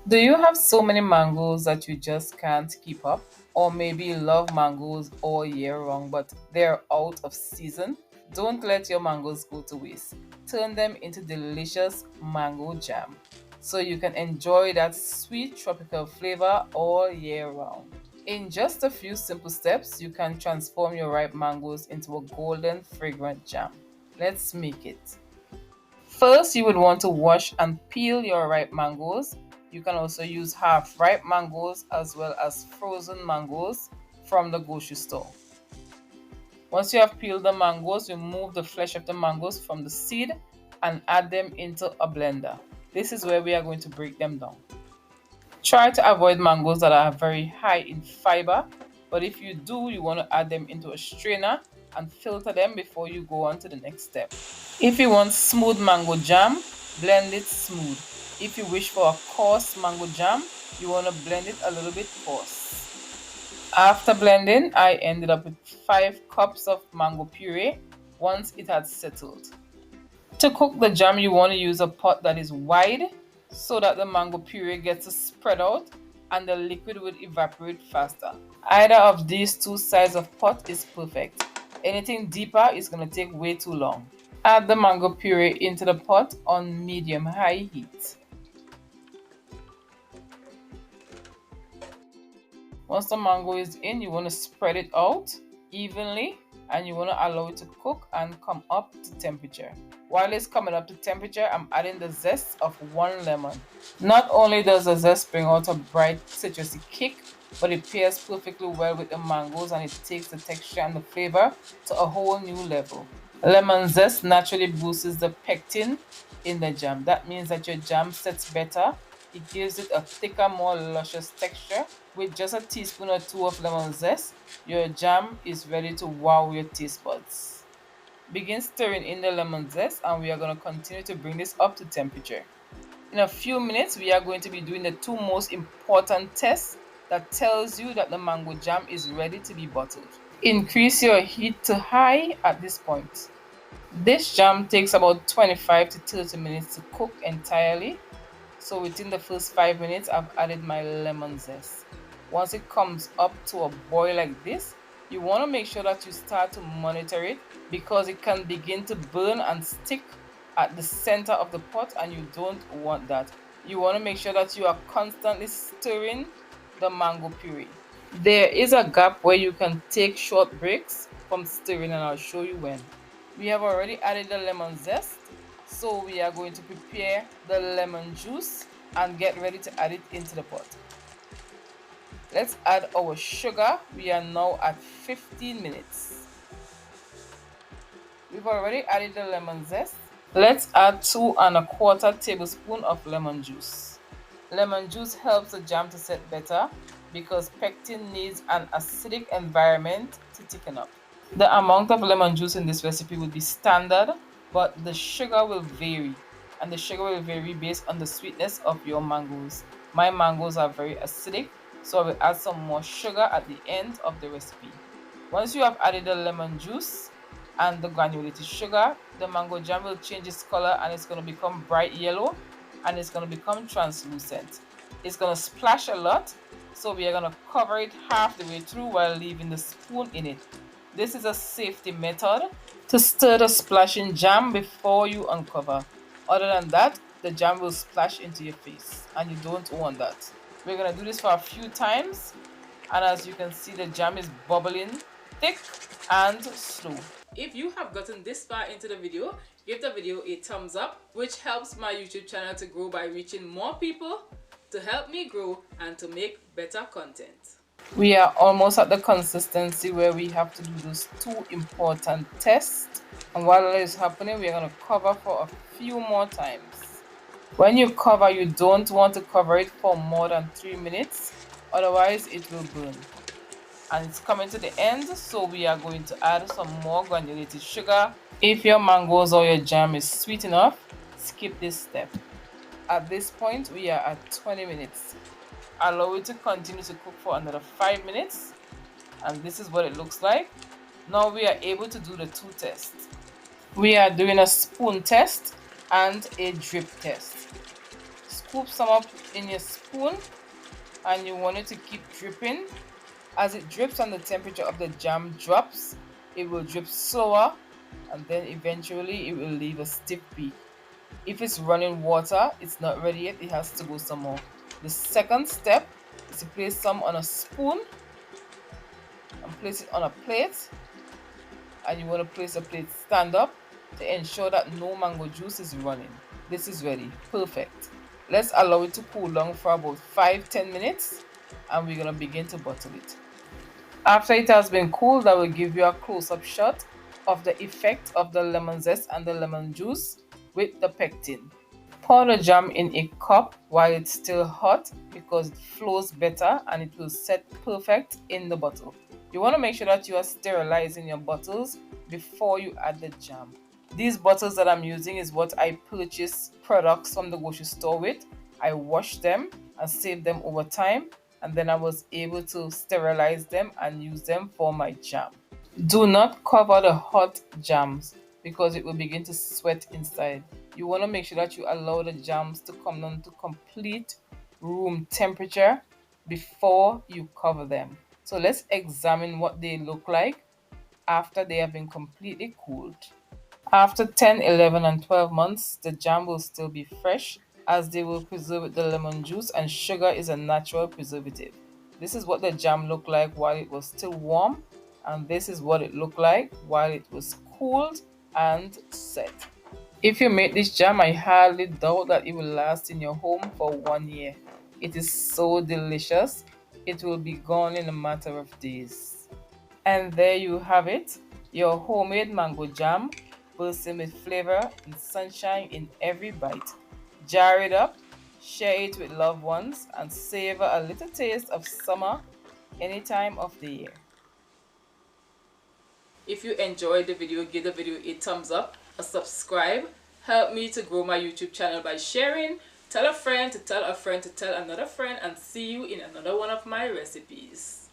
Do you have so many mangoes that you just can't keep up? Or maybe you love mangoes all year round but they're out of season? Don't let your mangoes go to waste. Turn them into delicious mango jam so you can enjoy that sweet tropical flavor all year round. In just a few simple steps, you can transform your ripe mangoes into a golden, fragrant jam. Let's make it. First, you would want to wash and peel your ripe mangoes. You can also use half ripe mangoes as well as frozen mangoes from the grocery store. Once you have peeled the mangoes, remove the flesh of the mangoes from the seed and add them into a blender. This is where we are going to break them down. Try to avoid mangoes that are very high in fiber, but if you do, you want to add them into a strainer and filter them before you go on to the next step. If you want smooth mango jam, blend it smooth. If you wish for a coarse mango jam, you want to blend it a little bit coarse. After blending, I ended up with 5 cups of mango puree once it had settled. To cook the jam, you want to use a pot that is wide so that the mango puree gets to spread out and the liquid will evaporate faster. Either of these two sides of pot is perfect. Anything deeper is going to take way too long. Add the mango puree into the pot on medium-high heat. Once the mango is in, you want to spread it out evenly and you want to allow it to cook and come up to temperature. While it's coming up to temperature, I'm adding the zest of 1 lemon. Not only does the zest bring out a bright citrusy kick, but it pairs perfectly well with the mangoes and it takes the texture and the flavor to a whole new level. Lemon zest naturally boosts the pectin in the jam. That means that your jam sets better. It gives it a thicker, more luscious texture. With just a teaspoon or 2 of lemon zest, your jam is ready to wow your taste buds. Begin stirring in the lemon zest and we are going to continue to bring this up to temperature. In a few minutes, we are going to be doing the 2 most important tests that tells you that the mango jam is ready to be bottled. Increase your heat to high at this point. This jam takes about 25 to 30 minutes to cook entirely. So within the first 5 minutes, I've added my lemon zest. Once it comes up to a boil like this, you want to make sure that you start to monitor it because it can begin to burn and stick at the center of the pot and you don't want that. You want to make sure that you are constantly stirring the mango puree. There is a gap where you can take short breaks from stirring and I'll show you when. We have already added the lemon zest, so we are going to prepare the lemon juice and get ready to add it into the pot. Let's add our sugar. We are now at 15 minutes. We've already added the lemon zest. Let's add 2 1/4 tablespoons of lemon juice. Lemon juice helps the jam to set better because pectin needs an acidic environment to thicken up. The amount of lemon juice in this recipe will be standard, but the sugar will vary, and the sugar will vary based on the sweetness of your mangoes. My mangoes are very acidic, so I will add some more sugar at the end of the recipe. Once you have added the lemon juice and the granulated sugar, the mango jam will change its color and it's going to become bright yellow and it's going to become translucent. It's going to splash a lot, so we are going to cover it half the way through while leaving the spoon in it. This is a safety method to stir the splashing jam before you uncover. Other than that, the jam will splash into your face and you don't want that. We're going to do this for a few times, and as you can see, the jam is bubbling thick and slow. If you have gotten this far into the video, give the video a thumbs up, which helps my YouTube channel to grow by reaching more people, to help me grow and to make better content. We are almost at the consistency where we have to do those 2 important tests, and while that is happening, we are going to cover for a few more times. When you cover, you don't want to cover it for more than 3 minutes, otherwise it will burn. And it's coming to the end, so we are going to add some more granulated sugar. If your mangoes or your jam is sweet enough, skip this step. At this point, we are at 20 minutes. Allow it to continue to cook for another 5 minutes, and this is what it looks like. Now we are able to do the 2 tests. We are doing a spoon test and a drip test. scoop some up in your spoon and you want it to keep dripping. As it drips and the temperature of the jam drops, it will drip slower and then eventually it will leave a stiff peak. If it's running water, it's not ready yet, it has to go some more. The second step is to place some on a spoon and place it on a plate, and you want to place the plate stand up to ensure that no mango juice is running. This is ready. Perfect. Let's allow it to cool down for about 5-10 minutes and we're going to begin to bottle it. After it has been cooled, I will give you a close-up shot of the effect of the lemon zest and the lemon juice with the pectin. Pour the jam in a cup while it's still hot because it flows better and it will set perfect in the bottle. You want to make sure that you are sterilizing your bottles before you add the jam. These bottles that I'm using is what I purchase products from the grocery store with. I wash them and save them over time, and then I was able to sterilize them and use them for my jam. Do not cover the hot jams because it will begin to sweat inside. You want to make sure that you allow the jams to come down to complete room temperature before you cover them. So let's examine what they look like after they have been completely cooled. After 10, 11 and 12 months, the jam will still be fresh as they will preserve with the lemon juice, and sugar is a natural preservative. This is what the jam looked like while it was still warm, and this is what it looked like while it was cooled and set. If you make this jam, I hardly doubt that it will last in your home for 1 year. It is so delicious. It will be gone in a matter of days. And there you have it, your homemade mango jam, bursting with flavor and sunshine in every bite. Jar it up, share it with loved ones, and savor a little taste of summer any time of the year. If you enjoyed the video, give the video a thumbs up, a subscribe. Help me to grow my YouTube channel by sharing. Tell a friend to tell a friend to tell another friend, and see you in another one of my recipes.